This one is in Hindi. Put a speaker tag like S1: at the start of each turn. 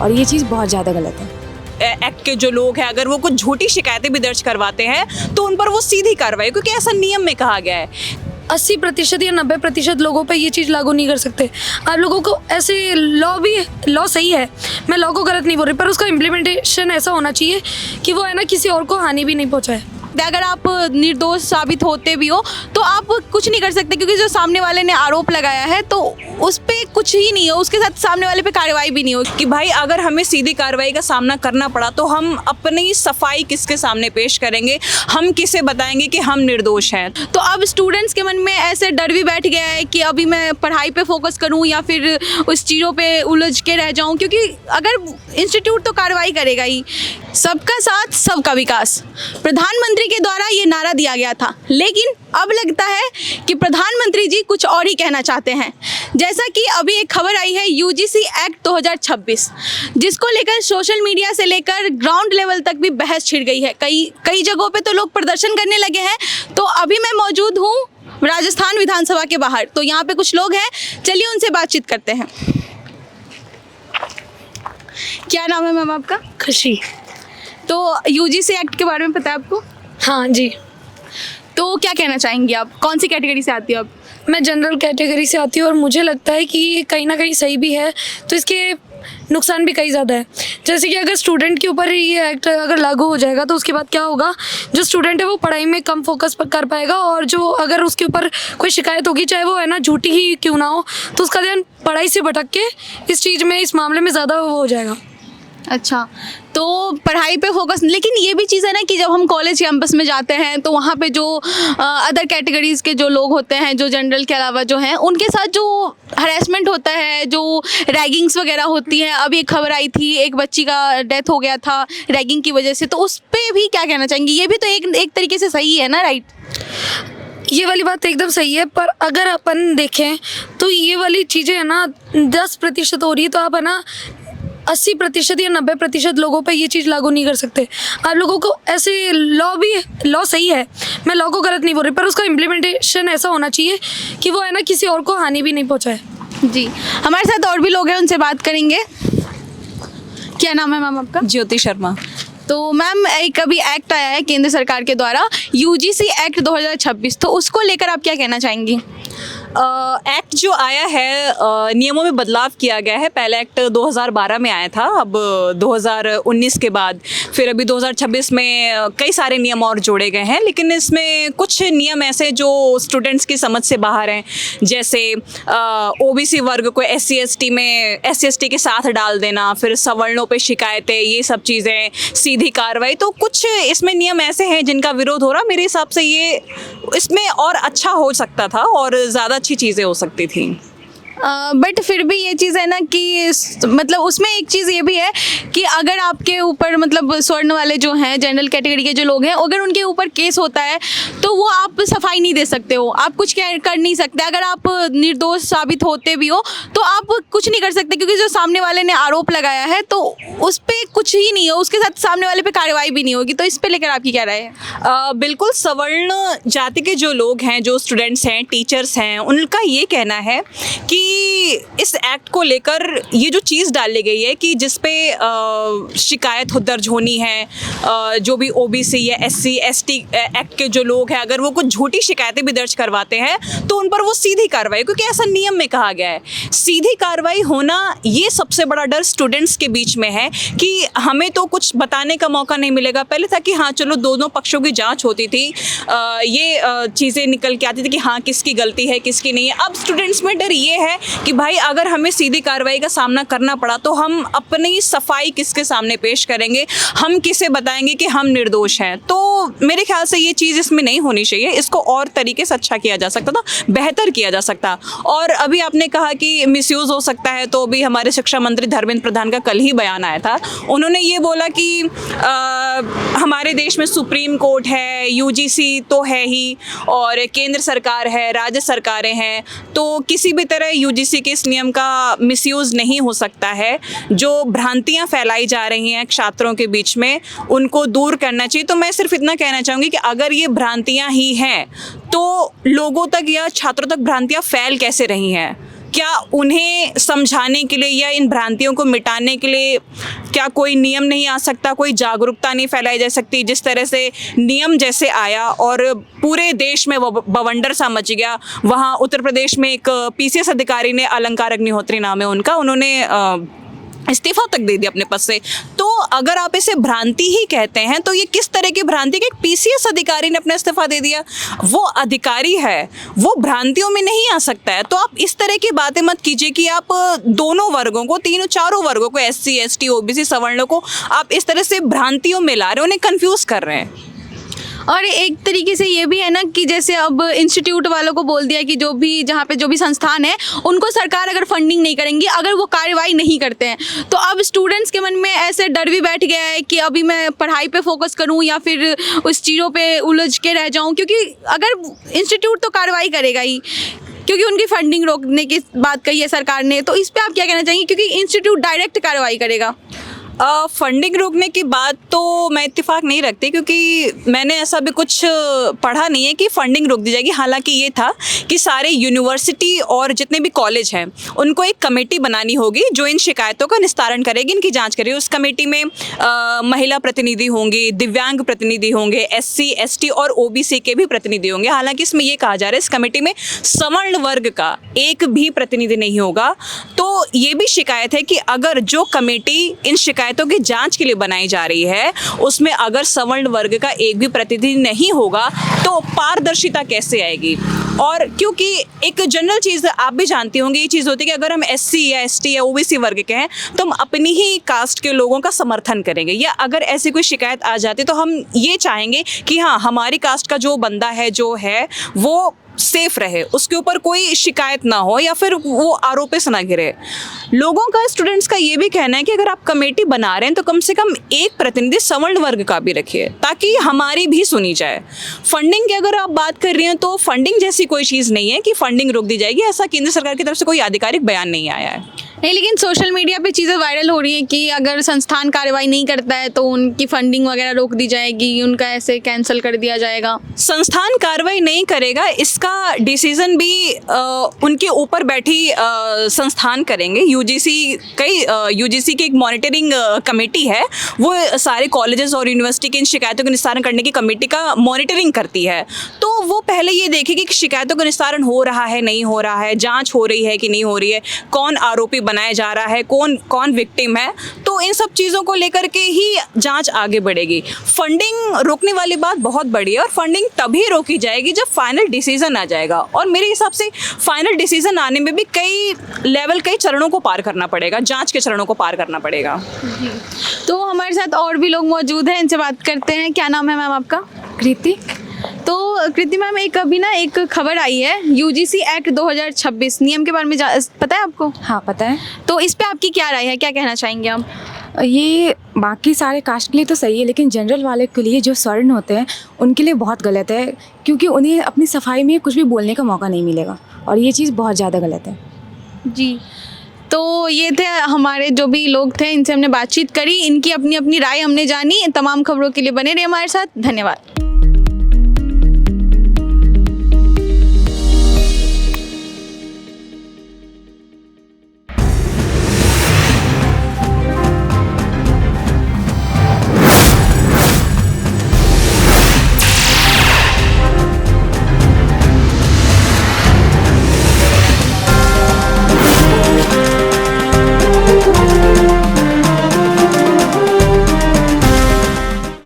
S1: और ये चीज़ बहुत ज़्यादा गलत है।
S2: एक्ट के जो लोग हैं अगर वो कुछ झूठी शिकायतें भी दर्ज करवाते हैं तो उन पर वो सीधी कार्रवाई, क्योंकि ऐसा नियम में कहा गया है।
S3: 80% या 90% लोगों पे ये चीज़ लागू नहीं कर सकते। आप लोगों को ऐसे लॉ सही है, मैं लॉ को गलत नहीं बोल रही, पर उसका इम्प्लीमेंटेशन ऐसा होना चाहिए कि वो है ना किसी और को हानि भी नहीं पहुंचाए।
S2: अगर आप निर्दोष साबित होते भी हो तो आप कुछ नहीं कर सकते, क्योंकि जो सामने वाले ने आरोप लगाया है तो उस पर कुछ ही नहीं हो, उसके साथ सामने वाले पे कार्रवाई भी नहीं हो। कि भाई अगर हमें सीधी कार्रवाई का सामना करना पड़ा तो हम अपनी सफाई किसके सामने पेश करेंगे, हम किसे बताएंगे कि हम निर्दोष हैं। तो अब स्टूडेंट्स के मन में ऐसे डर भी बैठ गया है कि अभी मैं पढ़ाई पे फोकस करूं या फिर उस चीज़ों पे उलझ के रह जाऊं, क्योंकि अगर इंस्टीट्यूट तो कार्रवाई करेगा ही। सबका साथ सबका विकास प्रधानमंत्री के द्वारा ये नारा दिया गया था, लेकिन अब लगता है कि प्रधानमंत्री जी कुछ और ही कहना चाहते हैं। जैसा कि अभी एक खबर आई है यूजीसी एक्ट 2026, जिसको लेकर सोशल मीडिया से लेकर ग्राउंड लेवल तक भी बहस छिड़ गई है। कई जगहों पे तो लोग प्रदर्शन करने लगे हैं। तो अभी मैं मौजूद हूँ राजस्थान विधानसभा के बाहर, तो यहाँ पे कुछ लोग हैं, चलिए उनसे बातचीत करते हैं। क्या नाम है मैम आपका?
S3: खुशी।
S2: तो यूजीसी एक्ट के बारे में पता है आपको?
S3: हाँ जी।
S2: तो क्या कहना चाहेंगी आप, कौन सी कैटेगरी से आती हो आप?
S3: मैं जनरल कैटेगरी से आती हूँ और मुझे लगता है कि कहीं ना कहीं सही भी है, तो इसके नुकसान भी कई ज़्यादा है। जैसे कि अगर स्टूडेंट के ऊपर ये एक्ट अगर लागू हो जाएगा तो उसके बाद क्या होगा, जो स्टूडेंट है वो पढ़ाई में कम फोकस कर पाएगा, और जो अगर उसके ऊपर कोई शिकायत होगी, चाहे वो है ना झूठी ही क्यों ना हो, तो उसका ध्यान पढ़ाई से भटक के इस चीज़ में, इस मामले में ज़्यादा वो हो जाएगा।
S2: अच्छा, तो पढ़ाई पे फोकस, लेकिन ये भी चीज़ है ना कि जब हम कॉलेज कैंपस में जाते हैं तो वहाँ पे जो अदर कैटेगरीज़ के जो लोग होते हैं, जो जनरल के अलावा जो हैं, उनके साथ जो हरेसमेंट होता है, जो रैगिंग्स वगैरह होती हैं। अभी एक खबर आई थी, एक बच्ची का डेथ हो गया था रैगिंग की वजह से, तो उस पर भी क्या कहना चाहेंगी? ये भी तो एक तरीके से सही है ना, राइट?
S3: ये वाली बात एकदम सही है, पर अगर अपन देखें तो ये वाली चीज़ें है ना 10% हो रही है, तो आप है ना 80% या 90% लोगों पे ये चीज़ लागू नहीं कर सकते। आप लोगों को ऐसे लॉ सही है, मैं लॉ को गलत नहीं बोल रही, पर उसका इम्प्लीमेंटेशन ऐसा होना चाहिए कि वो है ना किसी और को हानि भी नहीं पहुंचाए।
S2: जी, हमारे साथ और भी लोग हैं, उनसे बात करेंगे। क्या नाम है मैम आपका?
S1: ज्योति शर्मा।
S2: तो मैम एक अभी एक्ट आया है केंद्र सरकार के द्वारा, यूजीसी एक्ट 2026, तो उसको लेकर आप क्या कहना चाहेंगी?
S1: एक्ट जो आया है, नियमों में बदलाव किया गया है। पहले एक्ट 2012 में आया था, अब 2019 के बाद फिर अभी 2026 में कई सारे नियम और जोड़े गए हैं, लेकिन इसमें कुछ नियम ऐसे जो स्टूडेंट्स की समझ से बाहर हैं, जैसे ओबीसी वर्ग को एससी एसटी के साथ डाल देना, फिर सवर्णों पे शिकायतें, ये सब चीज़ें, सीधी कार्रवाई। तो कुछ इसमें नियम ऐसे हैं जिनका विरोध हो रहा। मेरे हिसाब से ये इसमें और अच्छा हो सकता था और ज़्यादा अच्छी चीज़ें हो सकती थी।
S2: बट फिर भी ये चीज़ है ना कि मतलब उसमें एक चीज़ ये भी है कि अगर आपके ऊपर मतलब स्वर्ण वाले जो हैं, जनरल कैटेगरी के जो लोग हैं, अगर उनके ऊपर केस होता है तो वो आप सफाई नहीं दे सकते हो, आप कुछ कर नहीं सकते। अगर आप निर्दोष साबित होते भी हो तो आप कुछ नहीं कर सकते, क्योंकि जो सामने वाले ने आरोप लगाया है तो उस पर कुछ ही नहीं हो, उसके साथ सामने वाले पे कार्रवाई भी नहीं होगी। तो इस पर लेकर आपकी क्या राय है?
S1: बिल्कुल, सवर्ण जाति के जो लोग हैं, जो स्टूडेंट्स हैं, टीचर्स हैं, उनका ये कहना है कि इस एक्ट को लेकर ये जो चीज़ डाली गई है कि जिस पे शिकायत दर्ज होनी है, जो भी ओबीसी या एससी एसटी एक्ट के जो लोग हैं, अगर वो कुछ झूठी शिकायतें भी दर्ज करवाते हैं तो उन पर वो सीधी कार्रवाई, क्योंकि ऐसा नियम में कहा गया है। सीधी कार्रवाई होना, ये सबसे बड़ा डर स्टूडेंट्स के बीच में है कि हमें तो कुछ बताने का मौका नहीं मिलेगा। पहले था कि हाँ चलो दोनों पक्षों की जाँच होती थी, ये चीज़ें निकल के आती थी कि हाँ किसकी गलती है किसकी नहीं है। अब स्टूडेंट्स में डर ये है कि भाई अगर हमें सीधी कार्रवाई का सामना करना पड़ा तो हम अपनी सफाई किसके सामने पेश करेंगे, हम किसे बताएंगे कि हम निर्दोष हैं। तो मेरे ख्याल से ये चीज़ इसमें नहीं होनी चाहिए, इसको और तरीके से अच्छा किया जा सकता था, बेहतर किया जा सकता। और अभी आपने कहा कि मिसयूज़ हो सकता है, तो अभी हमारे शिक्षा मंत्री धर्मेंद्र प्रधान का कल ही बयान आया था। उन्होंने ये बोला कि हमारे देश में सुप्रीम कोर्ट है, यूजीसी तो है ही, और केंद्र सरकार है, राज्य सरकारें हैं, तो किसी भी तरह यूजीसी के इस नियम का मिसयूज़ नहीं हो सकता है। जो भ्रांतियां फैलाई जा रही हैं छात्रों के बीच में, उनको दूर करना चाहिए। तो मैं सिर्फ इतना कहना चाहूँगी कि अगर ये भ्रांतियां ही हैं तो लोगों तक या छात्रों तक भ्रांतियां फैल कैसे रही हैं, क्या उन्हें समझाने के लिए या इन भ्रांतियों को मिटाने के लिए क्या कोई नियम नहीं आ सकता, कोई जागरूकता नहीं फैलाई जा सकती? जिस तरह से नियम जैसे आया और पूरे देश में बवंडर सा मच गया, वहाँ उत्तर प्रदेश में एक पीसीएस अधिकारी ने, अलंकार अग्निहोत्री नाम है उनका, उन्होंने इस्तीफा तक दे दिया अपने पद से। तो अगर आप इसे भ्रांति ही कहते हैं तो ये किस तरह की भ्रांति कि एक पीसीएस अधिकारी ने अपना इस्तीफा दे दिया? वो अधिकारी है, वो भ्रांतियों में नहीं आ सकता है। तो आप इस तरह की बातें मत कीजिए कि आप दोनों वर्गों को, तीनों चारों वर्गों को, एससी एसटी ओबीसी सवर्णों को आप इस तरह से भ्रांतियों में ला रहे हैं, उन्हें कंफ्यूज कर रहे हैं।
S2: और एक तरीके से ये भी है ना कि जैसे अब इंस्टीट्यूट वालों को बोल दिया कि जो भी, जहाँ पे जो भी संस्थान है उनको सरकार अगर फंडिंग नहीं करेंगी, अगर वो कार्रवाई नहीं करते हैं, तो अब स्टूडेंट्स के मन में ऐसे डर भी बैठ गया है कि अभी मैं पढ़ाई पे फोकस करूँ या फिर उस चीज़ों पे उलझ के रह जाऊँ, क्योंकि अगर इंस्टीट्यूट तो कार्रवाई करेगा ही, क्योंकि उनकी फंडिंग रोकने की बात कही है सरकार ने। तो इस पर आप क्या कहना चाहेंगे, क्योंकि इंस्टीट्यूट डायरेक्ट कार्रवाई करेगा?
S1: फंडिंग रोकने की बात तो मैं इत्तेफाक नहीं रखती, क्योंकि मैंने ऐसा भी कुछ पढ़ा नहीं है कि फंडिंग रोक दी जाएगी। हालांकि ये था कि सारे यूनिवर्सिटी और जितने भी कॉलेज हैं उनको एक कमेटी बनानी होगी जो इन शिकायतों का निस्तारण करेगी, इनकी जांच करेगी। उस कमेटी में महिला प्रतिनिधि होंगे, दिव्यांग प्रतिनिधि होंगे, एससी एसटी और ओबीसी के भी प्रतिनिधि होंगे। हालांकि इसमें ये कहा जा रहा है इस कमेटी में सवर्ण वर्ग का एक भी प्रतिनिधि नहीं होगा। तो ये भी शिकायत है कि अगर जो कमेटी इन शिकायतों की जांच के लिए बनाई जा रही है उसमें अगर सवर्ण वर्ग का एक भी प्रतिनिधि नहीं होगा तो पारदर्शिता कैसे आएगी? और क्योंकि एक जनरल चीज़ आप भी जानती होंगी, ये चीज़ होती है कि अगर हम एससी या एसटी या ओबीसी वर्ग के हैं तो हम अपनी ही कास्ट के लोगों का समर्थन करेंगे, या अगर ऐसी कोई शिकायत आ जाती तो हम ये चाहेंगे कि हाँ, हमारी कास्ट का जो बंदा है, जो है, वो सेफ रहे, उसके ऊपर कोई शिकायत ना हो या फिर वो आरोपों से ना घिरे। लोगों का, स्टूडेंट्स का ये भी कहना है कि अगर आप कमेटी बना रहे हैं तो कम से कम एक प्रतिनिधि सवर्ण वर्ग का भी रखिए ताकि हमारी भी सुनी जाए। फंडिंग की अगर आप बात कर रही हैं तो फंडिंग जैसी कोई चीज़ नहीं है कि फंडिंग रोक दी जाएगी, ऐसा केंद्र सरकार की तरफ से कोई आधिकारिक बयान नहीं आया है।
S2: नहीं, लेकिन सोशल मीडिया पे चीज़ें वायरल हो रही हैं कि अगर संस्थान कार्रवाई नहीं करता है तो उनकी फंडिंग वगैरह रोक दी जाएगी, उनका ऐसे कैंसिल कर दिया जाएगा।
S1: संस्थान कार्रवाई नहीं करेगा, इसका डिसीजन भी उनके ऊपर बैठी संस्थान करेंगे। यूजीसी की एक मॉनिटरिंग कमेटी है, वो सारे कॉलेजेस और यूनिवर्सिटी की इन शिकायतों का निस्तारण करने की कमेटी का मॉनिटरिंग करती है। तो वो पहले ये देखेगी कि शिकायतों का निस्तारण हो रहा है, नहीं हो रहा है, जांच हो रही है कि नहीं हो रही है, कौन आरोपी बनाया जा रहा है, कौन विक्टिम है। तो इन सब चीज़ों को लेकर के ही जांच आगे बढ़ेगी। फंडिंग रोकने वाली बात बहुत बड़ी है और फंडिंग तभी रोकी जाएगी जब फाइनल डिसीजन आ जाएगा, और मेरे हिसाब से फाइनल डिसीजन आने में भी कई चरणों को पार करना पड़ेगा, जांच के चरणों को पार करना पड़ेगा।
S2: तो हमारे साथ और भी लोग मौजूद हैं, इनसे बात करते हैं। क्या नाम है मैम आपका?
S4: कृति।
S2: तो कृति मैम, एक खबर आई है यूजीसी एक्ट 2026 नियम के बारे में पता है आपको?
S4: हाँ, पता है।
S2: तो इस पे आपकी क्या राय है, क्या कहना चाहेंगे आप?
S4: ये बाकी सारे कास्ट के लिए तो सही है, लेकिन जनरल वाले के लिए, जो स्वर्ण होते हैं, उनके लिए बहुत गलत है, क्योंकि उन्हें अपनी सफाई में कुछ भी बोलने का मौका नहीं मिलेगा, और ये चीज़ बहुत ज़्यादा गलत है।
S2: जी, तो ये थे हमारे जो भी लोग थे, इनसे हमने बातचीत करी, इनकी अपनी अपनी राय हमने जानी। तमाम खबरों के लिए बने रहिए हमारे साथ। धन्यवाद।